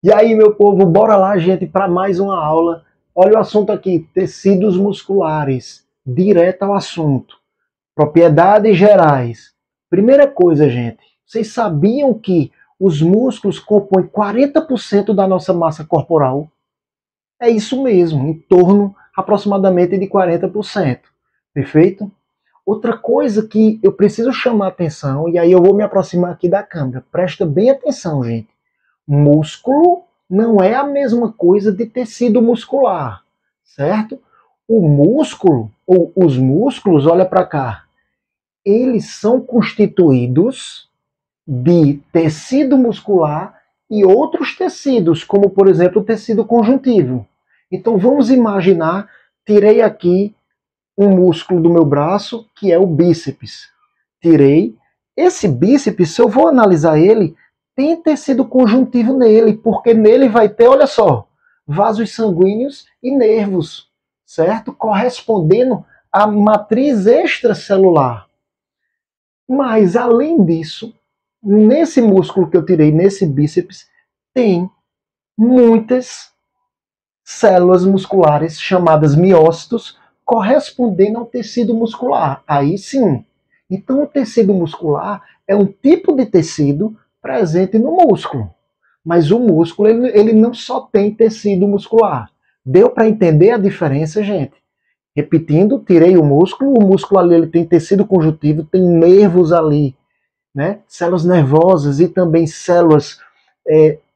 E aí, meu povo, bora lá, gente, para mais uma aula. Olha o assunto aqui: tecidos musculares. Direto ao assunto. Propriedades gerais. Primeira coisa, gente, vocês sabiam que os músculos compõem 40% da nossa massa corporal? É isso mesmo, em torno aproximadamente de 40%. Perfeito? Outra coisa que eu preciso chamar a atenção, e aí eu vou me aproximar aqui da câmera. Presta bem atenção, gente. Músculo não é a mesma coisa de tecido muscular, certo? O músculo, ou os músculos, olha para cá, eles são constituídos de tecido muscular e outros tecidos, como por exemplo o tecido conjuntivo. Então vamos imaginar, tirei aqui um músculo do meu braço, que é o bíceps. Tirei. Esse bíceps, se eu vou analisar ele, tem tecido conjuntivo nele, porque nele vai ter, olha só, vasos sanguíneos e nervos, certo? Correspondendo à matriz extracelular. Mas, além disso, nesse músculo que eu tirei, nesse bíceps, tem muitas células musculares chamadas miócitos, correspondendo ao tecido muscular. Aí sim. Então, o tecido muscular é um tipo de tecido presente no músculo. Mas o músculo, ele não só tem tecido muscular. Deu para entender a diferença, gente? Repetindo, tirei o músculo ali ele tem tecido conjuntivo, tem nervos ali, né? Células nervosas e também células,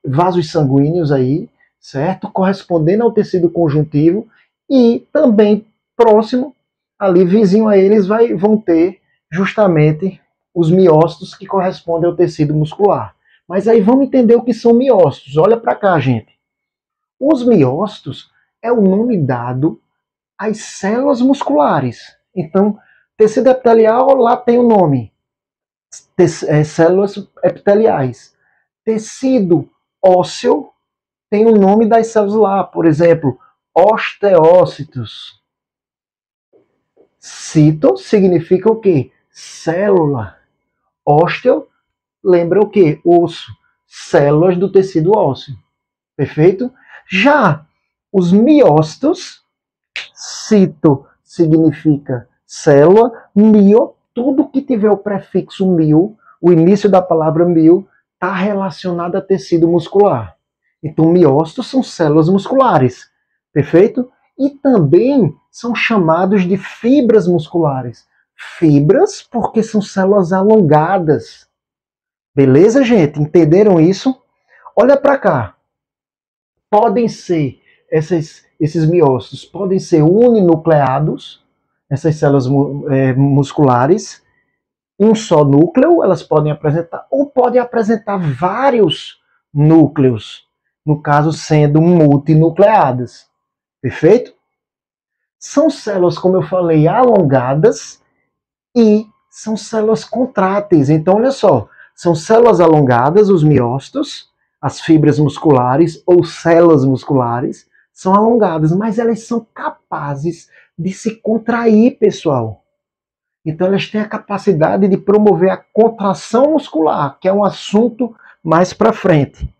vasos sanguíneos aí, certo? Correspondendo ao tecido conjuntivo e também próximo, ali vizinho a eles, vão ter justamente os miócitos que correspondem ao tecido muscular. Mas aí vamos entender o que são miócitos. Olha para cá, gente. Os miócitos é o nome dado às células musculares. Então, tecido epitelial, lá tem o nome. Células epiteliais. Tecido ósseo tem o nome das células lá. Por exemplo, osteócitos. Cito significa o quê? Célula. Ósteo lembra o quê? Osso. Células do tecido ósseo. Perfeito? Já os miócitos, cito significa célula, mio, tudo que tiver o prefixo mil, o início da palavra mil, está relacionado a tecido muscular. Então, miócitos são células musculares. Perfeito? E também são chamados de fibras musculares. Fibras porque são células alongadas. Beleza, gente? Entenderam isso? Olha para cá. Podem ser, esses miócitos podem ser uninucleados, essas células musculares, um só núcleo, elas podem apresentar, ou podem apresentar vários núcleos, no caso sendo multinucleadas. Perfeito? São células, como eu falei, alongadas e são células contráteis. Então, olha só, são células alongadas, os miócitos, as fibras musculares ou células musculares são alongadas, mas elas são capazes de se contrair, pessoal. Então, elas têm a capacidade de promover a contração muscular, que é um assunto mais para frente.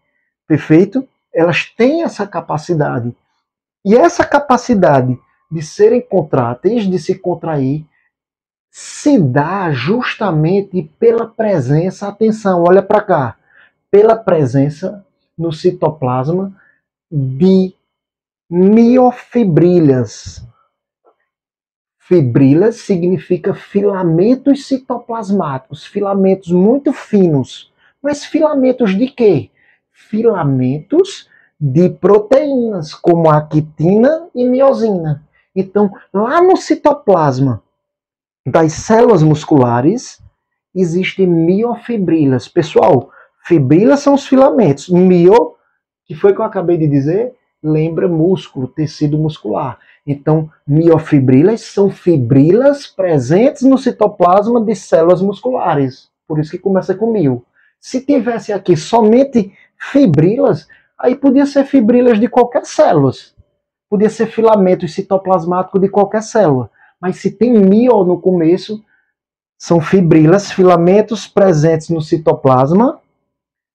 Perfeito? Elas têm essa capacidade. E essa capacidade de serem contráteis, de se contrair, se dá justamente pela presença, atenção, olha para cá, pela presença no citoplasma de miofibrilhas. Fibrilhas significa filamentos citoplasmáticos, filamentos muito finos. Mas filamentos de quê? Filamentos de proteínas, como a quitina e miosina. Então, lá no citoplasma das células musculares, existem miofibrilhas. Pessoal, fibrilhas são os filamentos. Mio, que foi que eu acabei de dizer, lembra músculo, tecido muscular. Então, miofibrilhas são fibrilhas presentes no citoplasma de células musculares. Por isso que começa com mio. Se tivesse aqui somente fibrilhas, aí podia ser fibrilhas de qualquer célula. Podia ser filamento citoplasmático de qualquer célula. Mas se tem mio no começo, são fibrilhas, filamentos presentes no citoplasma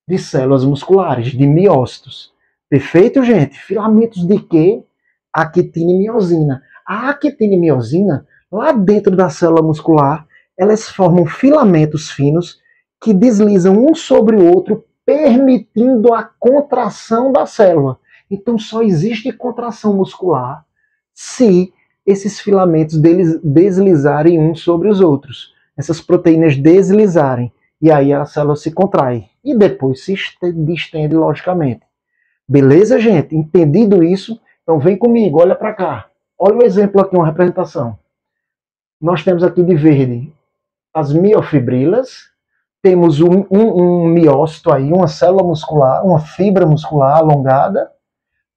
de células musculares, de miócitos. Perfeito, gente? Filamentos de quê? Actina e miosina. A actina e miosina, lá dentro da célula muscular, elas formam filamentos finos que deslizam um sobre o outro, permitindo a contração da célula. Então só existe contração muscular se esses filamentos deslizarem uns sobre os outros. Essas proteínas deslizarem. E aí a célula se contrai. E depois se distende, logicamente. Beleza, gente? Entendido isso? Então vem comigo, olha para cá. Olha o exemplo aqui, uma representação. Nós temos aqui de verde as miofibrilas, temos um miócito aí, uma célula muscular, uma fibra muscular alongada.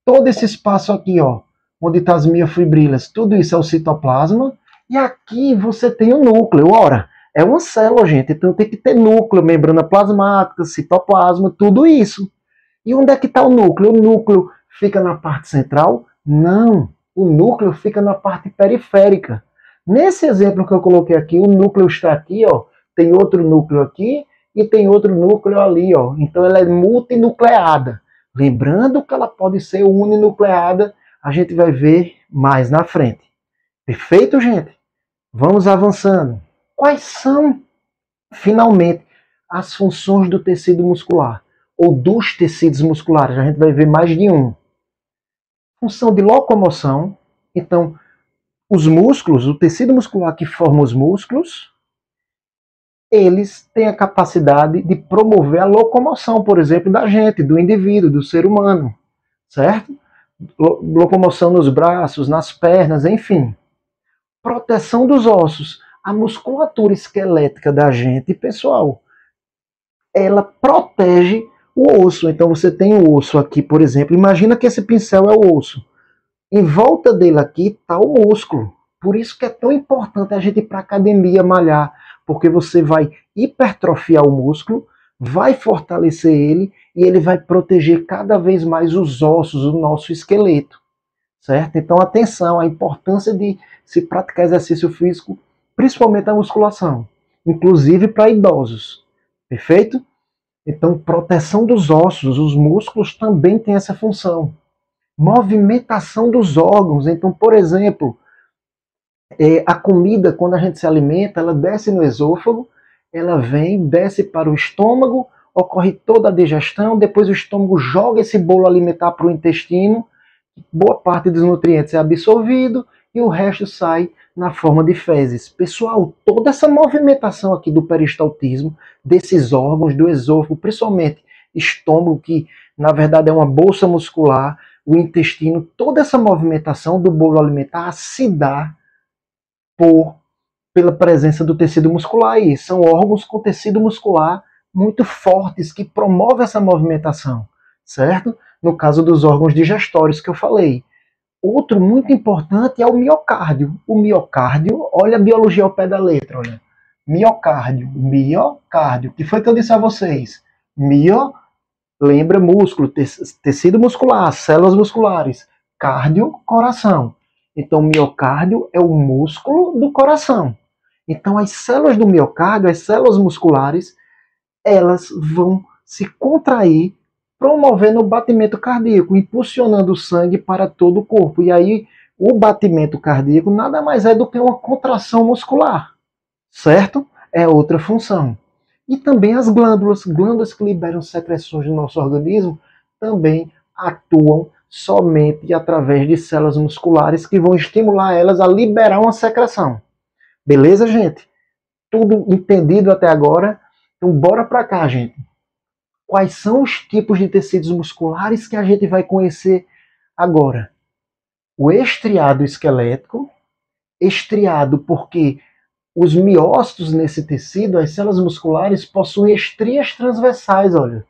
Todo esse espaço aqui, ó, onde está as miofibrilas, tudo isso é o citoplasma. E aqui você tem o núcleo. Ora, é uma célula, gente, então tem que ter núcleo, membrana plasmática, citoplasma, tudo isso. E onde é que está o núcleo? O núcleo fica na parte central? Não, o núcleo fica na parte periférica. Nesse exemplo que eu coloquei aqui, o núcleo está aqui, ó, tem outro núcleo aqui e tem outro núcleo ali, ó. Então ela é multinucleada. Lembrando que ela pode ser uninucleada, a gente vai ver mais na frente. Perfeito, gente? Vamos avançando. Quais são, finalmente, as funções do tecido muscular? Ou dos tecidos musculares? A gente vai ver mais de um. Função de locomoção. Então, os músculos, o tecido muscular que forma os músculos, eles têm a capacidade de promover a locomoção, por exemplo, da gente, do indivíduo, do ser humano, certo? Locomoção nos braços, nas pernas, enfim. Proteção dos ossos. A musculatura esquelética da gente, pessoal, ela protege o osso. Então você tem o osso aqui, por exemplo. Imagina que esse pincel é o osso. Em volta dele aqui está o músculo. Por isso que é tão importante a gente ir para a academia malhar, porque você vai hipertrofiar o músculo, vai fortalecer ele e ele vai proteger cada vez mais os ossos, o nosso esqueleto, certo? Então atenção, a importância de se praticar exercício físico, principalmente a musculação, inclusive para idosos, perfeito? Então proteção dos ossos, os músculos também têm essa função. Movimentação dos órgãos. Então, por exemplo, a comida, quando a gente se alimenta, ela desce no esôfago, ela vem, desce para o estômago, ocorre toda a digestão, depois o estômago joga esse bolo alimentar para o intestino, boa parte dos nutrientes é absorvido e o resto sai na forma de fezes. Pessoal, toda essa movimentação aqui do peristaltismo, desses órgãos, do esôfago, principalmente estômago, que na verdade é uma bolsa muscular, o intestino, toda essa movimentação do bolo alimentar se dá pela presença do tecido muscular. E são órgãos com tecido muscular muito fortes que promovem essa movimentação, certo? No caso dos órgãos digestórios que eu falei. Outro muito importante é o miocárdio. O miocárdio, olha a biologia ao pé da letra, olha. Miocárdio. O que foi que eu disse a vocês? Lembra músculo, tecido muscular, células musculares, cardio, coração. Então, o miocárdio é o músculo do coração. Então, as células do miocárdio, as células musculares, elas vão se contrair, promovendo o batimento cardíaco, impulsionando o sangue para todo o corpo. E aí, o batimento cardíaco nada mais é do que uma contração muscular, certo? É outra função. E também as glândulas que liberam secreções do nosso organismo, também atuam somente através de células musculares que vão estimular elas a liberar uma secreção. Beleza, gente? Tudo entendido até agora? Então bora para cá, gente. Quais são os tipos de tecidos musculares que a gente vai conhecer agora? O estriado esquelético, estriado porque os miócitos nesse tecido, as células musculares, possuem estrias transversais, olha.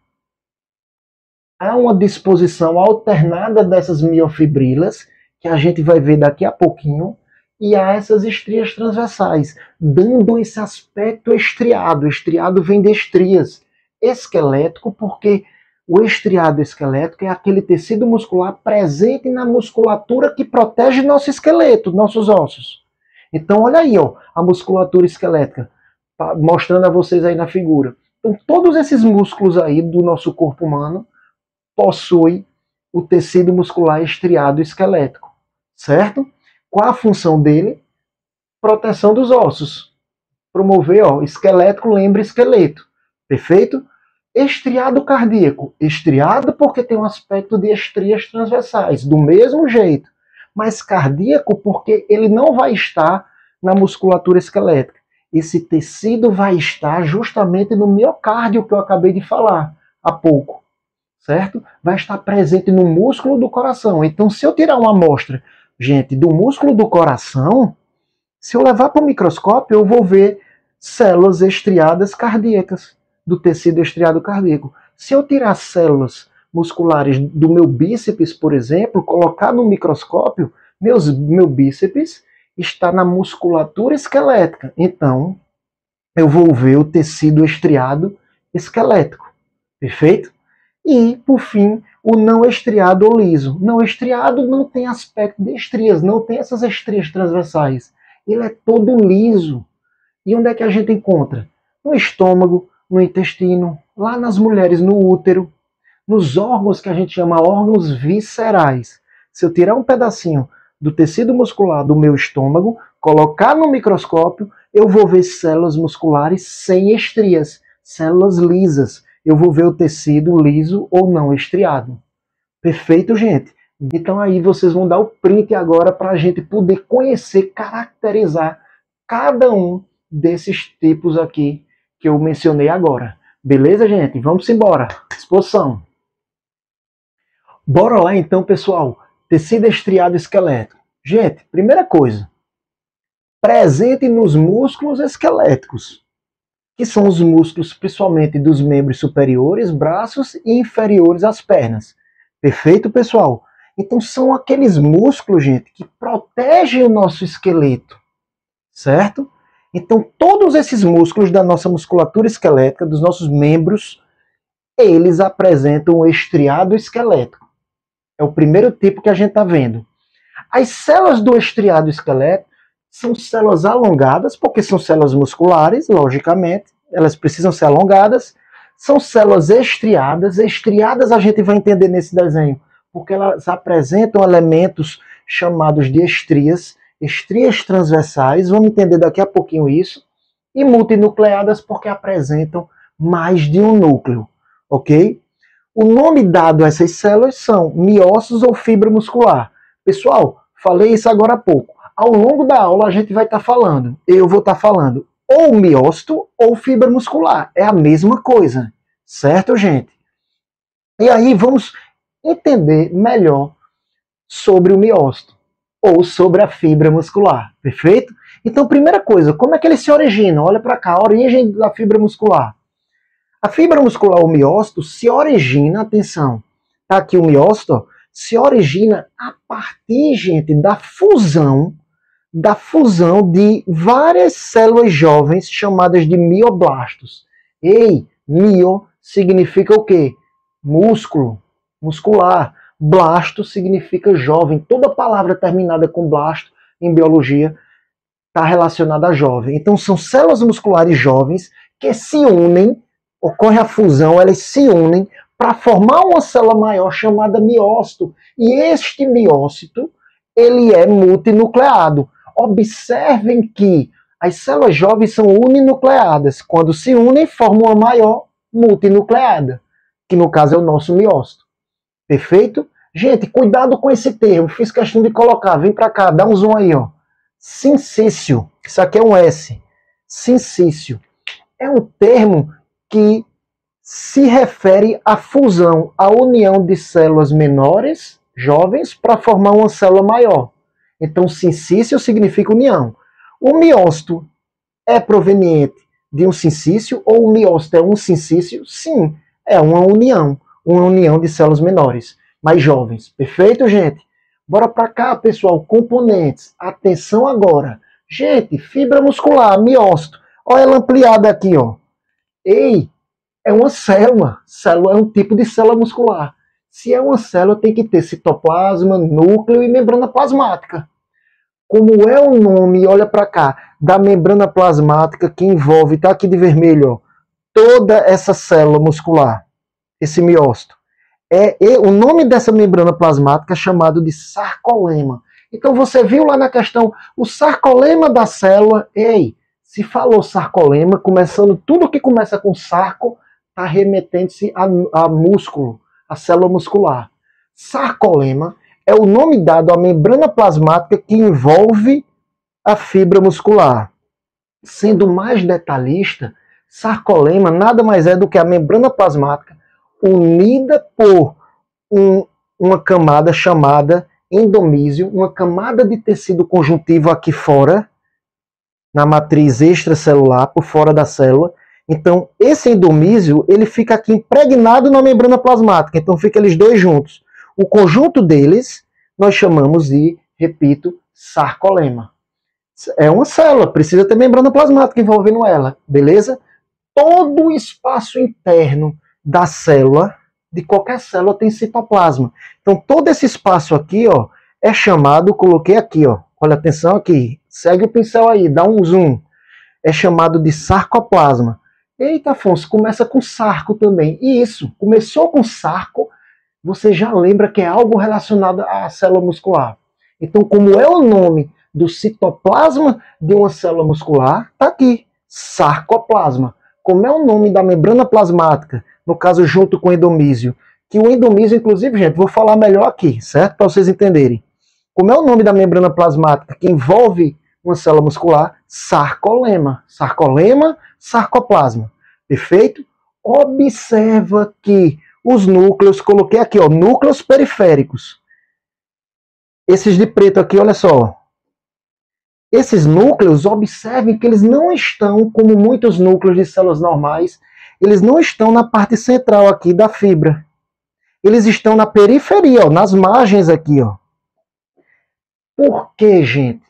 Há uma disposição alternada dessas miofibrilas, que a gente vai ver daqui a pouquinho, e há essas estrias transversais, dando esse aspecto estriado. Estriado vem de estrias. Esquelético, porque o estriado esquelético é aquele tecido muscular presente na musculatura que protege nosso esqueleto, nossos ossos. Então, olha aí, ó, a musculatura esquelética, mostrando a vocês aí na figura. Então, todos esses músculos aí do nosso corpo humano possuem o tecido muscular estriado esquelético, certo? Qual a função dele? Proteção dos ossos. Promover, ó, esquelético lembra esqueleto, perfeito? Estriado cardíaco. Estriado porque tem um aspecto de estrias transversais, do mesmo jeito. Mas cardíaco porque ele não vai estar na musculatura esquelética. Esse tecido vai estar justamente no miocárdio que eu acabei de falar há pouco, certo? Vai estar presente no músculo do coração. Então, se eu tirar uma amostra, gente, do músculo do coração, se eu levar para o microscópio, eu vou ver células estriadas cardíacas, do tecido estriado cardíaco. Se eu tirar células musculares do meu bíceps, por exemplo, colocar no microscópio, meu bíceps está na musculatura esquelética. Então, eu vou ver o tecido estriado esquelético. Perfeito? E, por fim, o não estriado ou liso. Não estriado não tem aspecto de estrias, não tem essas estrias transversais. Ele é todo liso. E onde é que a gente encontra? No estômago, no intestino, lá nas mulheres, no útero, nos órgãos que a gente chama órgãos viscerais. Se eu tirar um pedacinho do tecido muscular do meu estômago, colocar no microscópio, eu vou ver células musculares sem estrias, células lisas. Eu vou ver o tecido liso ou não estriado. Perfeito, gente? Então aí vocês vão dar o print agora para a gente poder conhecer, caracterizar cada um desses tipos aqui que eu mencionei agora. Beleza, gente? Vamos embora. Exposição. Bora lá então, pessoal. Tecido estriado esquelético. Gente, primeira coisa. Presente nos músculos esqueléticos, que são os músculos principalmente dos membros superiores, braços e inferiores às pernas. Perfeito, pessoal? Então são aqueles músculos, gente, que protegem o nosso esqueleto, certo? Então todos esses músculos da nossa musculatura esquelética, dos nossos membros, eles apresentam o estriado esquelético. É o primeiro tipo que a gente está vendo. As células do estriado esquelético são células alongadas, porque são células musculares, logicamente, elas precisam ser alongadas. São células estriadas. Estriadas a gente vai entender nesse desenho, porque elas apresentam elementos chamados de estrias, estrias transversais, vamos entender daqui a pouquinho isso, e multinucleadas porque apresentam mais de um núcleo, ok? O nome dado a essas células são miócitos ou fibra muscular. Pessoal, falei isso agora há pouco. Ao longo da aula a gente vai estar falando, eu vou estar falando ou miócito ou fibra muscular. É a mesma coisa, certo, gente? E aí vamos entender melhor sobre o miócito ou sobre a fibra muscular, perfeito? Então, primeira coisa, como é que ele se origina? Olha para cá, a origem da fibra muscular. A fibra muscular, o miócito, se origina, atenção, tá aqui o miócito, ó, se origina a partir, gente, da fusão de várias células jovens chamadas de mioblastos. Ei, mio significa o quê? Músculo, muscular. Blasto significa jovem. Toda palavra terminada com blasto em biologia está relacionada a jovem. Então são células musculares jovens que se unem, ocorre a fusão, elas se unem para formar uma célula maior chamada miócito. E este miócito, ele é multinucleado. Observem que as células jovens são uninucleadas. Quando se unem, formam uma maior multinucleada, que no caso é o nosso miócito. Perfeito? Gente, cuidado com esse termo. Fiz questão de colocar. Vem para cá, dá um zoom aí, ó. Sincício. Isso aqui é um S. Sincício. É um termo que se refere à fusão, à união de células menores, jovens, para formar uma célula maior. Então, sincício significa união. O miócito é proveniente de um sincício ou o miócito é um sincício? Sim, é uma união de células menores, mais jovens. Perfeito, gente? Bora para cá, pessoal, componentes. Atenção agora. Gente, fibra muscular, miócito. Olha ela ampliada aqui, ó. Ei, é uma célula. Célula é um tipo de célula muscular. Se é uma célula, tem que ter citoplasma, núcleo e membrana plasmática. Como é o nome, olha para cá, da membrana plasmática que envolve, tá aqui de vermelho, ó, toda essa célula muscular, esse miócito. O nome dessa membrana plasmática é chamado de sarcolema. Então você viu lá na questão o sarcolema da célula. Ei, se falou sarcolema, começando tudo que começa com sarco, está remetendo-se a músculo, a célula muscular. Sarcolema é o nome dado à membrana plasmática que envolve a fibra muscular. Sendo mais detalhista, sarcolema nada mais é do que a membrana plasmática unida por uma camada chamada endomísio, uma camada de tecido conjuntivo aqui fora, na matriz extracelular, por fora da célula. Então, esse endomísio, ele fica aqui impregnado na membrana plasmática. Então, fica eles dois juntos. O conjunto deles, nós chamamos de, repito, sarcolema. É uma célula, precisa ter membrana plasmática envolvendo ela, beleza? Todo o espaço interno da célula, de qualquer célula, tem citoplasma. Então, todo esse espaço aqui, ó, é chamado, coloquei aqui, ó, olha atenção aqui, segue o pincel aí, dá um zoom, é chamado de sarcoplasma. Eita, Afonso, começa com sarco também. E isso, começou com sarco, você já lembra que é algo relacionado à célula muscular. Então, como é o nome do citoplasma de uma célula muscular, tá aqui, sarcoplasma. Como é o nome da membrana plasmática, no caso junto com o endomísio, que o endomísio, inclusive, gente, vou falar melhor aqui, certo? Para vocês entenderem. Como é o nome da membrana plasmática que envolve uma célula muscular? Sarcolema. Sarcolema, sarcoplasma. Perfeito? Observa que os núcleos, coloquei aqui, ó, núcleos periféricos. Esses de preto aqui, olha só. Esses núcleos, observem que eles não estão, como muitos núcleos de células normais, eles não estão na parte central aqui da fibra. Eles estão na periferia, ó, nas margens aqui, ó. Por quê, gente?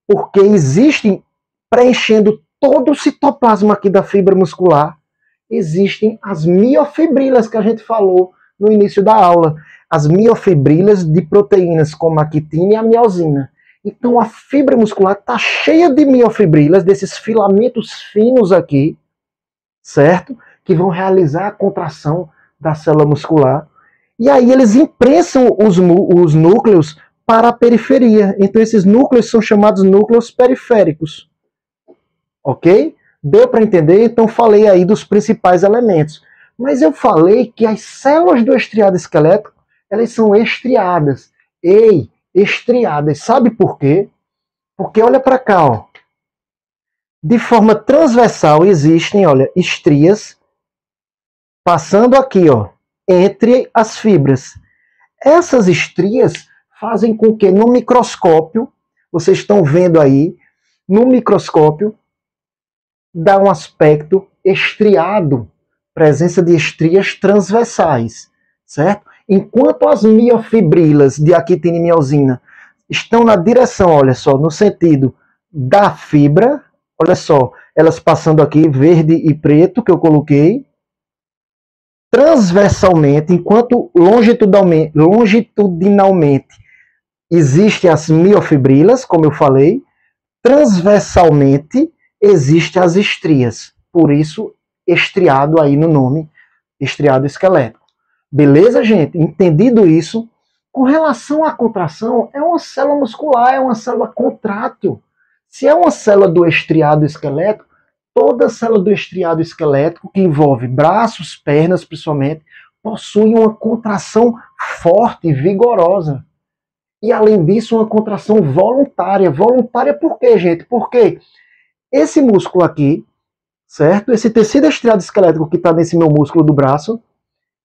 Porque existem, preenchendo todo o citoplasma aqui da fibra muscular, existem as miofibrilas que a gente falou no início da aula. As miofibrilas de proteínas como a quitina e a miosina. Então a fibra muscular está cheia de miofibrilas, desses filamentos finos aqui, certo? Que vão realizar a contração da célula muscular. E aí eles imprensam os núcleos para a periferia. Então esses núcleos são chamados núcleos periféricos. Ok? Deu para entender? Então falei aí dos principais elementos. Mas eu falei que as células do estriado esquelético, elas são estriadas. Ei, estriadas. Sabe por quê? Porque olha para cá, ó. De forma transversal existem, olha, estrias passando aqui, ó, entre as fibras. Essas estrias fazem com que no microscópio, vocês estão vendo aí, no microscópio, dá um aspecto estriado, presença de estrias transversais, certo? Enquanto as miofibrilas de actina e miosina estão na direção, olha só, no sentido da fibra, olha só, elas passando aqui, verde e preto, que eu coloquei, transversalmente, enquanto longitudinalmente existem as miofibrilas, como eu falei, transversalmente existem as estrias. Por isso, estriado aí no nome, estriado esquelético. Beleza, gente? Entendido isso, com relação à contração, é uma célula muscular, é uma célula contrátil. Se é uma célula do estriado esquelético, toda célula do estriado esquelético, que envolve braços, pernas principalmente, possui uma contração forte, vigorosa. E além disso, uma contração voluntária. Voluntária por quê, gente? Porque esse músculo aqui, certo? Esse tecido estriado esquelético que está nesse meu músculo do braço,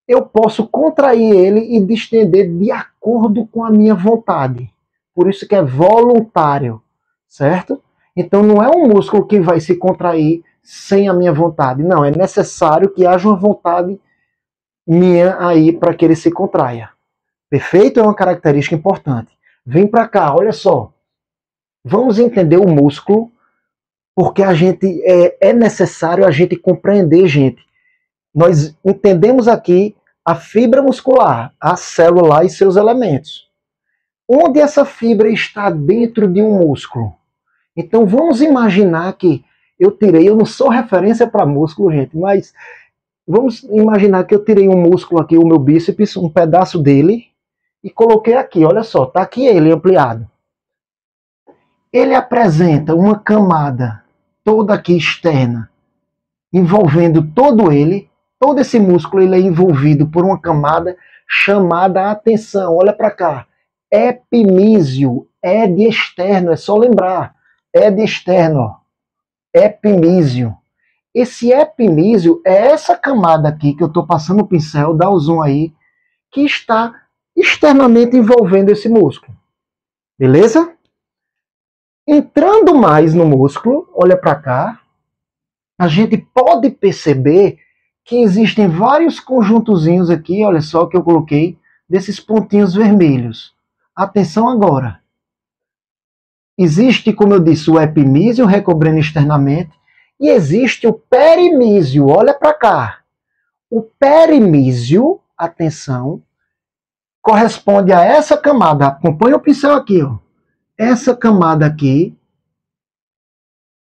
eu posso contrair ele e distender de acordo com a minha vontade. Por isso que é voluntário, certo? Então não é um músculo que vai se contrair sem a minha vontade. Não, é necessário que haja uma vontade minha aí para que ele se contraia. Perfeito? É uma característica importante. Vem para cá, olha só. Vamos entender o músculo, porque a gente é necessário a gente compreender, gente. Nós entendemos aqui a fibra muscular, a célula e seus elementos. Onde essa fibra está dentro de um músculo? Então vamos imaginar que eu não sou referência para músculo, gente, mas vamos imaginar que eu tirei um músculo aqui, o meu bíceps, um pedaço dele, e coloquei aqui, olha só, tá aqui ele ampliado. Ele apresenta uma camada toda aqui externa, envolvendo todo ele, todo esse músculo ele é envolvido por uma camada chamada atenção, olha para cá, epimísio, é de externo, é só lembrar, é de externo, ó. Epimísio. Esse epimísio é essa camada aqui que eu estou passando o pincel, dá o zoom aí, que está externamente envolvendo esse músculo. Beleza? Entrando mais no músculo, olha para cá, a gente pode perceber que existem vários conjuntozinhos aqui, olha só que eu coloquei, desses pontinhos vermelhos. Atenção agora. Existe, como eu disse, o epimísio recobrindo externamente e existe o perimísio. Olha para cá. O perimísio, atenção, corresponde a essa camada. Acompanha o pincel aqui, ó. Essa camada aqui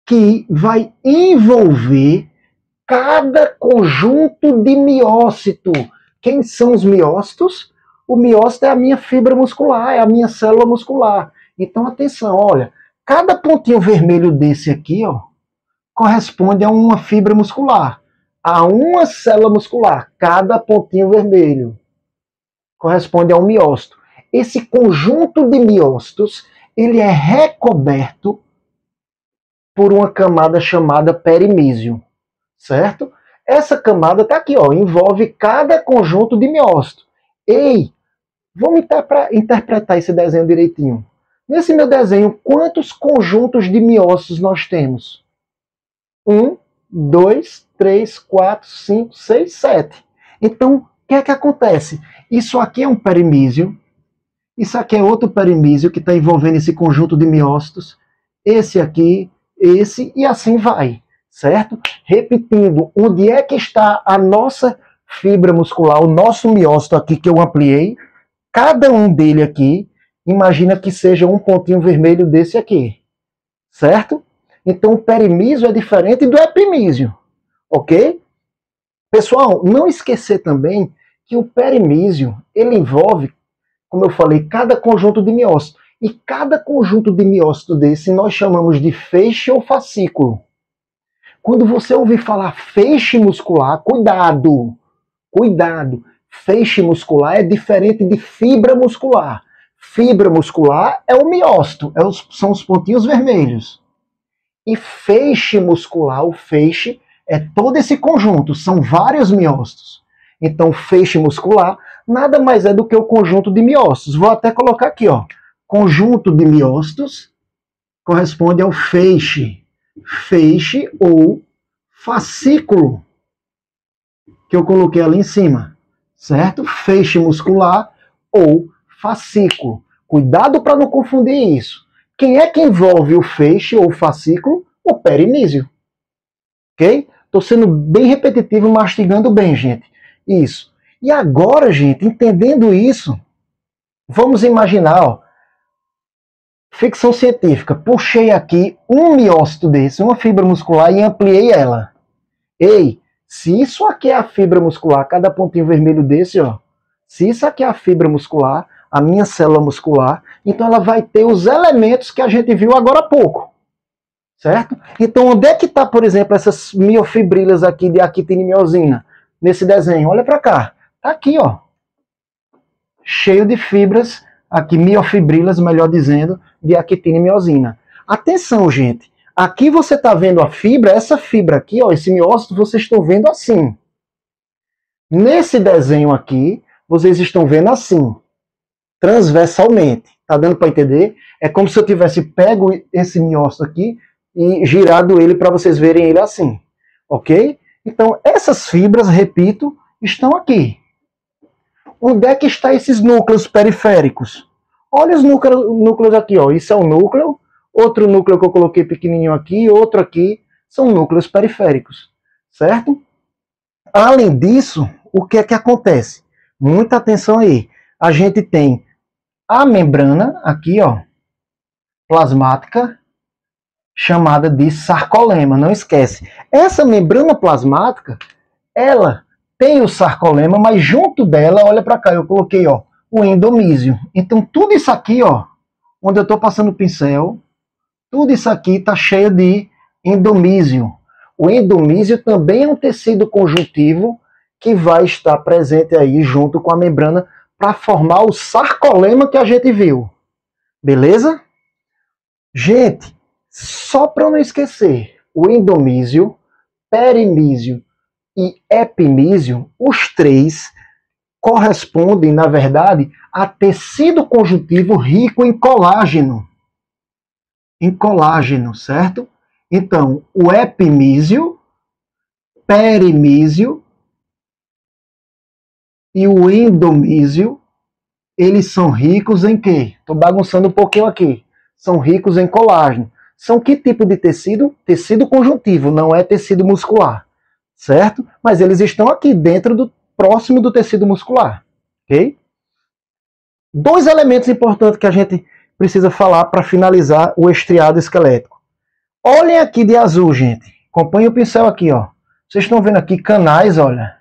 que vai envolver cada conjunto de miócito. Quem são os miócitos? O miócito é a minha fibra muscular, é a minha célula muscular. Então, atenção, olha, cada pontinho vermelho desse aqui, ó, corresponde a uma fibra muscular, a uma célula muscular. Cada pontinho vermelho corresponde a um miócito. Esse conjunto de miócitos, ele é recoberto por uma camada chamada perimísio, certo? Essa camada está aqui, ó, envolve cada conjunto de miócito. Ei, vamos interpretar esse desenho direitinho. Nesse meu desenho, quantos conjuntos de miócitos nós temos? 1, 2, 3, 4, 5, 6, 7. Então, o que é que acontece? Isso aqui é um perimísio, isso aqui é outro perimísio que está envolvendo esse conjunto de miócitos, esse aqui, esse e assim vai, certo? Repetindo, onde é que está a nossa fibra muscular, o nosso miócito aqui que eu ampliei? Cada um dele aqui, imagina que seja um pontinho vermelho desse aqui, certo? Então o perimísio é diferente do epimísio, ok? Pessoal, não esquecer também que o perimísio, ele envolve, como eu falei, cada conjunto de miócito. E cada conjunto de miócito desse nós chamamos de feixe ou fascículo. Quando você ouvir falar feixe muscular, cuidado, cuidado. Feixe muscular é diferente de fibra muscular. Fibra muscular é o miócito, são os pontinhos vermelhos. E feixe muscular, o feixe, é todo esse conjunto, são vários miócitos. Então, feixe muscular nada mais é do que o conjunto de miócitos. Vou até colocar aqui, ó. Conjunto de miócitos corresponde ao feixe. Feixe ou fascículo, que eu coloquei ali em cima, certo? Feixe muscular ou fascículo. Cuidado para não confundir isso. Quem é que envolve o feixe ou fascículo? O perimísio. Ok? Estou sendo bem repetitivo, mastigando bem, gente. Isso. E agora, gente, entendendo isso, vamos imaginar, ó, ficção científica. Puxei aqui um miócito desse, uma fibra muscular, e ampliei ela. Ei, se isso aqui é a fibra muscular, cada pontinho vermelho desse, ó, se isso aqui é a fibra muscular, a minha célula muscular, então ela vai ter os elementos que a gente viu agora há pouco. Certo? Então, onde é que está, por exemplo, essas miofibrilas aqui de actina e miosina? Nesse desenho, olha para cá. Está aqui, ó. Cheio de fibras, aqui miofibrilas, melhor dizendo, de actina e miosina. Atenção, gente. Aqui você está vendo a fibra, essa fibra aqui, ó, esse miócito, vocês estão vendo assim. Nesse desenho aqui, vocês estão vendo assim, transversalmente. Tá dando para entender? É como se eu tivesse pego esse miócito aqui e girado ele para vocês verem ele assim, ok? Então, essas fibras, repito, estão aqui. Onde é que estão esses núcleos periféricos? Olha os núcleos aqui, ó. Isso é um núcleo, outro núcleo que eu coloquei pequenininho aqui, outro aqui, são núcleos periféricos, certo? Além disso, o que é que acontece? Muita atenção aí. A gente tem a membrana aqui, ó, plasmática, chamada de sarcolema, não esquece. Essa membrana plasmática, ela tem o sarcolema, mas junto dela, olha para cá, eu coloquei, ó, o endomísio. Então tudo isso aqui, ó, onde eu estou passando o pincel, tudo isso aqui está cheio de endomísio. O endomísio também é um tecido conjuntivo que vai estar presente aí junto com a membrana para formar o sarcolema que a gente viu. Beleza? Gente, só para não esquecer, o endomísio, perimísio e epimísio, os três correspondem, na verdade, a tecido conjuntivo rico em colágeno. Em colágeno, certo? Então, o epimísio, perimísio e o endomísio, eles são ricos em quê? Estou bagunçando um pouquinho aqui. São ricos em colágeno. São que tipo de tecido? Tecido conjuntivo, não é tecido muscular, certo? Mas eles estão aqui dentro próximo do tecido muscular, ok? Dois elementos importantes que a gente precisa falar para finalizar o estriado esquelético. Olhem aqui de azul, gente. Acompanhe o pincel aqui, ó. Vocês estão vendo aqui canais, olha.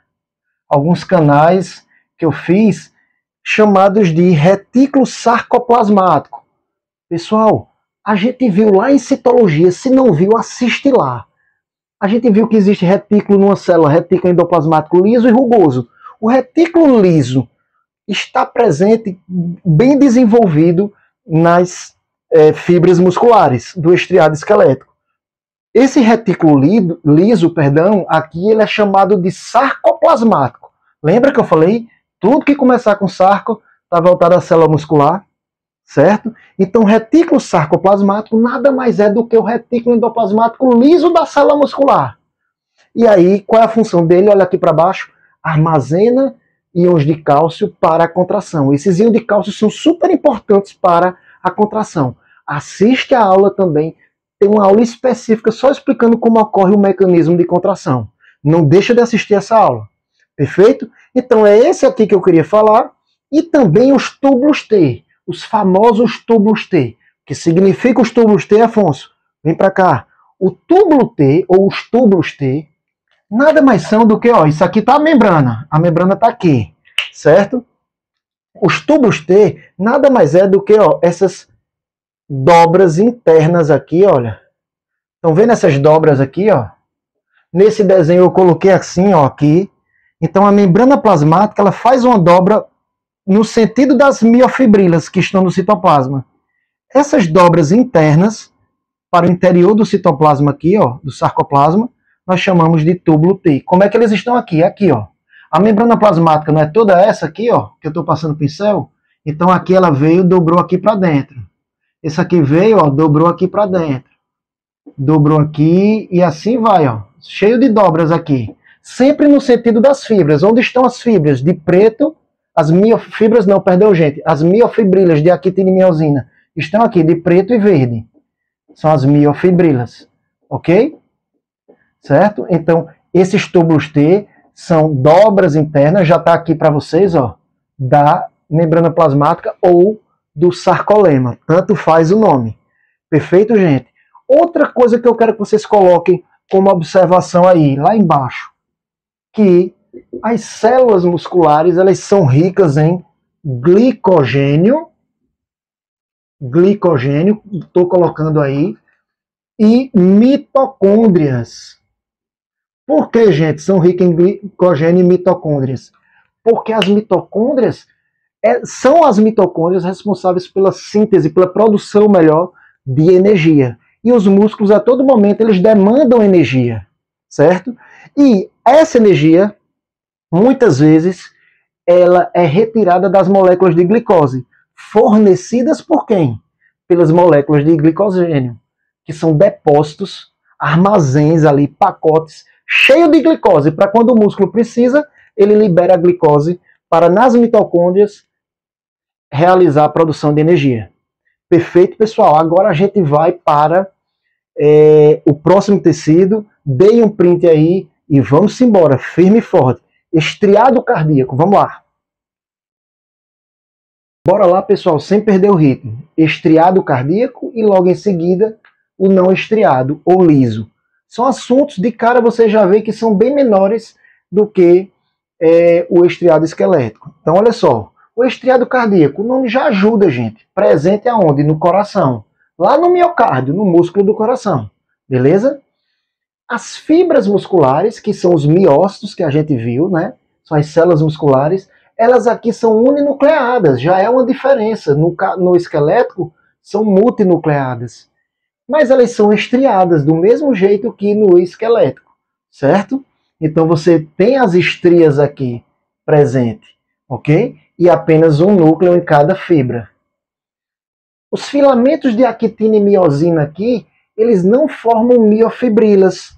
Alguns canais que eu fiz chamados de retículo sarcoplasmático. Pessoal, a gente viu lá em citologia, se não viu, assiste lá. A gente viu que existe retículo numa célula, retículo endoplasmático liso e rugoso. O retículo liso está presente, bem desenvolvido nas fibras musculares do estriado esquelético. Esse retículo liso, aqui ele é chamado de sarcoplasmático. Lembra que eu falei? Tudo que começar com sarco está voltado à célula muscular, certo? Então, o retículo sarcoplasmático nada mais é do que o retículo endoplasmático liso da célula muscular. E aí, qual é a função dele? Olha aqui para baixo. Armazena íons de cálcio para a contração. Esses íons de cálcio são super importantes para a contração. Assiste a aula também. Tem uma aula específica só explicando como ocorre o mecanismo de contração. Não deixa de assistir essa aula. Perfeito? Então, é esse aqui que eu queria falar. E também os túbulos T. Os famosos túbulos T. O que significa os túbulos T, Afonso? Vem para cá. O túbulo T, ou os túbulos T, nada mais são do que, ó, isso aqui tá a membrana tá aqui, certo? Os túbulos T nada mais é do que, ó, essas dobras internas aqui, olha. Estão vendo essas dobras aqui, ó? Nesse desenho eu coloquei assim, ó, aqui. Então a membrana plasmática, ela faz uma dobra no sentido das miofibrilas que estão no citoplasma. Essas dobras internas para o interior do citoplasma aqui, ó, do sarcoplasma, nós chamamos de túbulo T. Como é que eles estão aqui? Aqui, ó. A membrana plasmática não é toda essa aqui, ó, que eu estou passando o pincel? Então aqui ela veio, dobrou aqui para dentro. Esse aqui veio, ó, dobrou aqui para dentro. Dobrou aqui e assim vai, ó. Cheio de dobras aqui. Sempre no sentido das fibras. Onde estão as fibras? De preto, as miofibras, não, perdão, gente. As miofibrilas de actina e miosina estão aqui, de preto e verde. São as miofibrilas. Ok? Certo? Então, esses túbulos T são dobras internas, já está aqui para vocês, ó, da membrana plasmática ou do sarcolema. Tanto faz o nome. Perfeito, gente? Outra coisa que eu quero que vocês coloquem como observação aí, lá embaixo, que as células musculares, elas são ricas em glicogênio, estou colocando aí, e mitocôndrias. Por que, gente, são ricas em glicogênio e mitocôndrias? Porque as mitocôndrias são as mitocôndrias responsáveis pela síntese, pela produção, melhor, de energia. E os músculos, a todo momento, eles demandam energia, certo? E essa energia, muitas vezes, ela é retirada das moléculas de glicose, fornecidas por quem? Pelas moléculas de glicogênio, que são depósitos, armazéns ali, pacotes, cheios de glicose, para quando o músculo precisa, ele libera a glicose para, nas mitocôndrias, realizar a produção de energia. Perfeito, pessoal? Agora a gente vai para o próximo tecido. Deem um print aí e vamos embora, firme e forte. Estriado cardíaco, vamos lá. Bora lá, pessoal, sem perder o ritmo. Estriado cardíaco e logo em seguida o não estriado ou liso. São assuntos de cara você já vê que são bem menores do que o estriado esquelético. Então, olha só, o estriado cardíaco, o nome já ajuda, gente. Presente aonde? No coração. Lá no miocárdio, no músculo do coração. Beleza? As fibras musculares, que são os miócitos que a gente viu, né? São as células musculares, elas aqui são uninucleadas, já é uma diferença. No esquelético, são multinucleadas. Mas elas são estriadas, do mesmo jeito que no esquelético, certo? Então você tem as estrias aqui presente, ok? E apenas um núcleo em cada fibra. Os filamentos de actina e miosina aqui, eles não formam miofibrilas,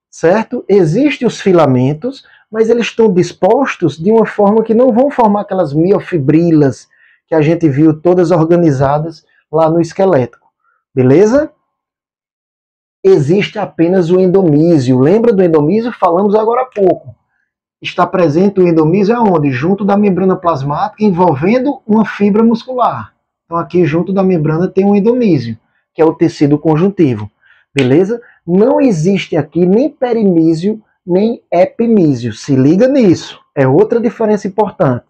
certo? Existem os filamentos, mas eles estão dispostos de uma forma que não vão formar aquelas miofibrilas que a gente viu todas organizadas lá no esquelético, beleza? Existe apenas o endomísio. Lembra do endomísio? Falamos agora há pouco. Está presente o endomísio aonde? Junto da membrana plasmática, envolvendo uma fibra muscular. Então aqui junto da membrana tem um endomísio, que é o tecido conjuntivo. Beleza? Não existe aqui nem perimísio, nem epimísio. Se liga nisso. É outra diferença importante.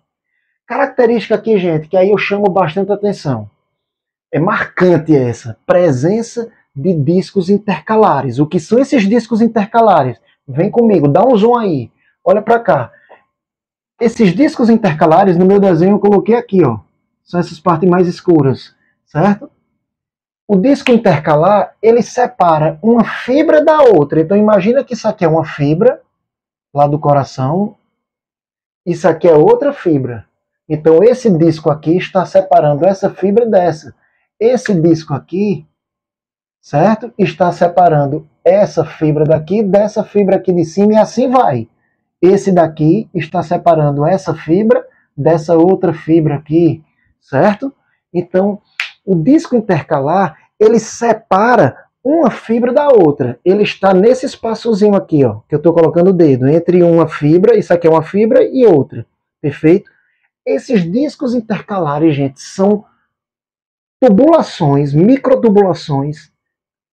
Característica aqui, gente, que aí eu chamo bastante atenção. É marcante essa. Presença de discos intercalares. O que são esses discos intercalares? Vem comigo, dá um zoom aí. Olha para cá. Esses discos intercalares, no meu desenho, eu coloquei aqui, ó. São essas partes mais escuras, certo? O disco intercalar, ele separa uma fibra da outra. Então, imagina que isso aqui é uma fibra, lá do coração. Isso aqui é outra fibra. Então, esse disco aqui está separando essa fibra dessa. Esse disco aqui, certo? Está separando essa fibra daqui dessa fibra aqui de cima e assim vai. Esse daqui está separando essa fibra dessa outra fibra aqui, certo? Então, o disco intercalar, ele separa uma fibra da outra. Ele está nesse espaçozinho aqui, ó, que eu estou colocando o dedo, entre uma fibra, isso aqui é uma fibra e outra, perfeito? Esses discos intercalares, gente, são tubulações, microtubulações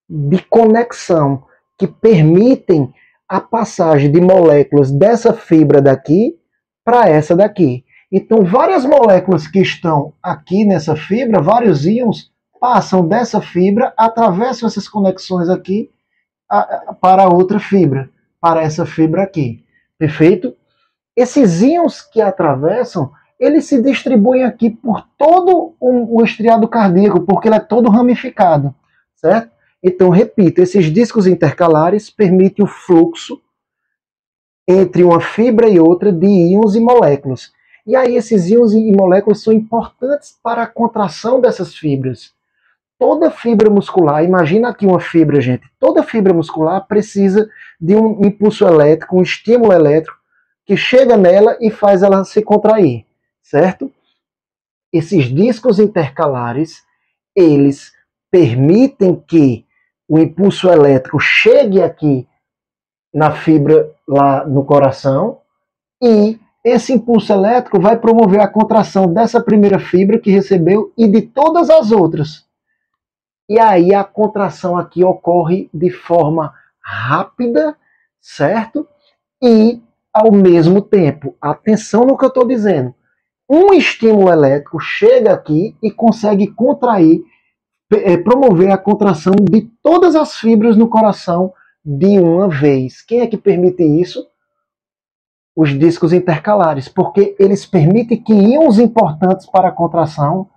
de conexão que permitem a passagem de moléculas dessa fibra daqui para essa daqui. Então, várias moléculas que estão aqui nessa fibra, vários íons, passam dessa fibra, atravessam essas conexões aqui para outra fibra, para essa fibra aqui. Perfeito? Esses íons que atravessam, eles se distribuem aqui por todo o estriado cardíaco, porque ele é todo ramificado, certo? Então, repito, esses discos intercalares permitem o fluxo entre uma fibra e outra de íons e moléculas. E aí esses íons e moléculas são importantes para a contração dessas fibras. Toda fibra muscular, imagina aqui uma fibra, gente, toda fibra muscular precisa de um impulso elétrico, um estímulo elétrico, que chega nela e faz ela se contrair, certo? Esses discos intercalares, eles permitem que o impulso elétrico chegue aqui na fibra lá no coração e esse impulso elétrico vai promover a contração dessa primeira fibra que recebeu e de todas as outras. E aí a contração aqui ocorre de forma rápida, certo? E ao mesmo tempo, atenção no que eu estou dizendo, um estímulo elétrico chega aqui e consegue contrair, promover a contração de todas as fibras no coração de uma vez. Quem é que permite isso? Os discos intercalares, porque eles permitem que íons importantes para a contração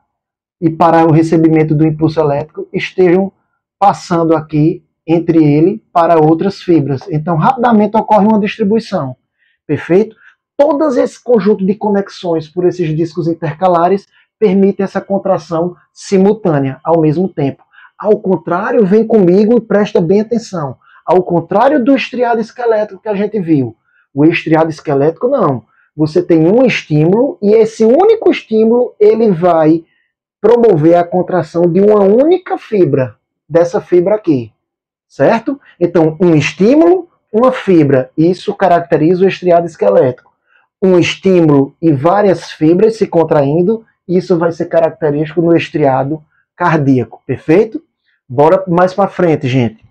e para o recebimento do impulso elétrico estejam passando aqui entre ele para outras fibras. Então, rapidamente ocorre uma distribuição. Perfeito? Todo esse conjunto de conexões por esses discos intercalares permite essa contração simultânea ao mesmo tempo. Ao contrário, vem comigo e presta bem atenção. Ao contrário do estriado esquelético que a gente viu. O estriado esquelético não. Você tem um estímulo e esse único estímulo ele vai promover a contração de uma única fibra, dessa fibra aqui, certo? Então, um estímulo, uma fibra, isso caracteriza o estriado esquelético. Um estímulo e várias fibras se contraindo, isso vai ser característico no estriado cardíaco, perfeito? Bora mais para frente, gente.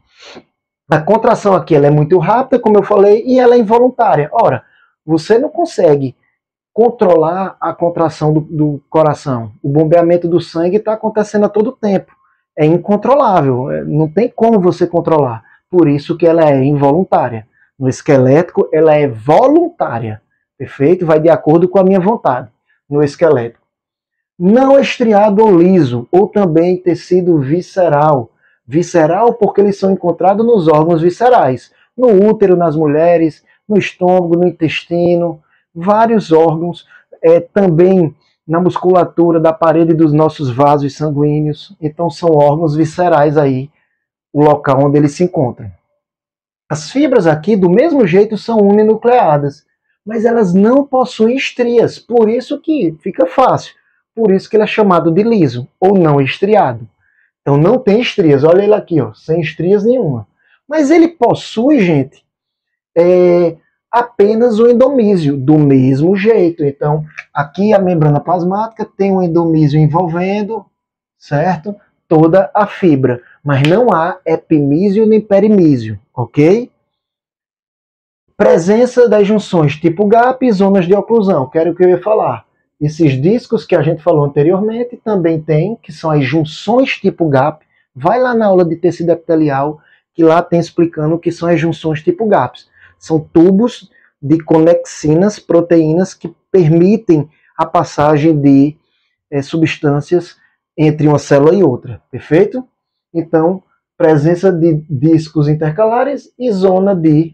A contração aqui ela é muito rápida, como eu falei, e ela é involuntária. Ora, Você não consegue controlar a contração do coração. O bombeamento do sangue está acontecendo a todo tempo. É incontrolável, não tem como você controlar. Por isso que ela é involuntária. No esquelético, ela é voluntária. Perfeito? Vai de acordo com a minha vontade. No esquelético. Não estriado ou liso, ou também tecido visceral. Visceral porque eles são encontrados nos órgãos viscerais. No útero, nas mulheres, no estômago, no intestino, vários órgãos, também na musculatura da parede dos nossos vasos sanguíneos. Então são órgãos viscerais aí, o local onde eles se encontram. As fibras aqui, do mesmo jeito, são uninucleadas, mas elas não possuem estrias, por isso que fica fácil. Por isso que ele é chamado de liso, ou não estriado. Então não tem estrias, olha ele aqui, ó, sem estrias nenhuma. Mas ele possui, gente, apenas o endomísio, do mesmo jeito. Então, aqui a membrana plasmática tem um endomísio envolvendo, certo? Toda a fibra. Mas não há epimísio nem perimísio, ok? Presença das junções tipo GAP e zonas de oclusão, que era o que eu ia falar. Esses discos que a gente falou anteriormente também tem, que são as junções tipo GAP. Vai lá na aula de tecido epitelial, que lá tem explicando o que são as junções tipo GAPs. São tubos de conexinas, proteínas, que permitem a passagem de substâncias entre uma célula e outra. Perfeito? Então, presença de discos intercalares e zona de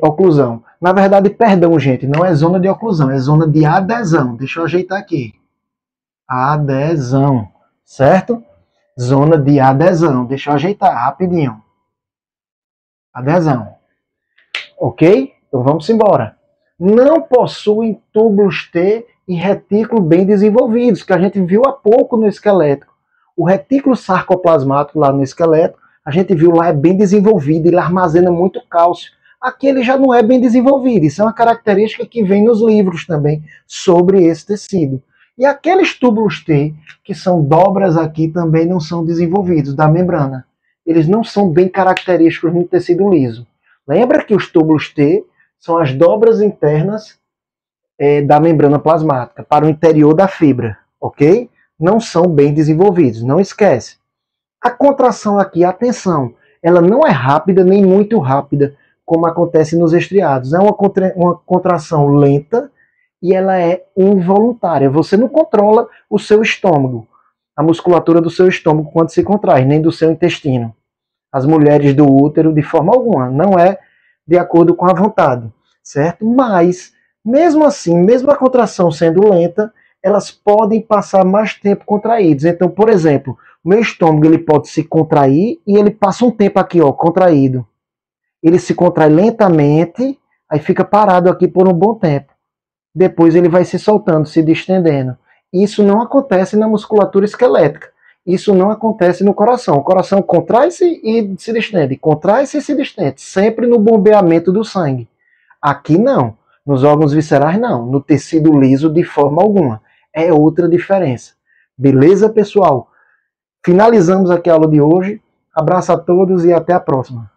oclusão. Na verdade, perdão, gente, não é zona de oclusão, é zona de adesão. Deixa eu ajeitar aqui. Adesão, certo? Zona de adesão. Deixa eu ajeitar rapidinho. Adesão. Ok? Então vamos embora. Não possuem túbulos T e retículo bem desenvolvidos, que a gente viu há pouco no esquelético. O retículo sarcoplasmático lá no esqueleto, a gente viu lá é bem desenvolvido, ele armazena muito cálcio. Aqui ele já não é bem desenvolvido, isso é uma característica que vem nos livros também sobre esse tecido. E aqueles túbulos T, que são dobras aqui, também não são desenvolvidos, da membrana. Eles não são bem característicos no tecido liso. Lembra que os túbulos T são as dobras internas da membrana plasmática, para o interior da fibra, ok? Não são bem desenvolvidos, não esquece. A contração aqui, atenção, ela não é rápida nem muito rápida, como acontece nos estriados. É uma contração lenta e ela é involuntária. Você não controla o seu estômago, a musculatura do seu estômago quando se contrai, nem do seu intestino. As mulheres do útero, de forma alguma, não é de acordo com a vontade, certo? Mas, mesmo assim, mesmo a contração sendo lenta, elas podem passar mais tempo contraídas. Então, por exemplo, o meu estômago ele pode se contrair e ele passa um tempo aqui, ó, contraído. Ele se contrai lentamente, aí fica parado aqui por um bom tempo. Depois ele vai se soltando, se distendendo. Isso não acontece na musculatura esquelética. Isso não acontece no coração. O coração contrai-se e se distende, contrai-se e se distende, sempre no bombeamento do sangue. Aqui não. Nos órgãos viscerais não. No tecido liso de forma alguma. É outra diferença. Beleza, pessoal? Finalizamos aqui a aula de hoje. Abraço a todos e até a próxima.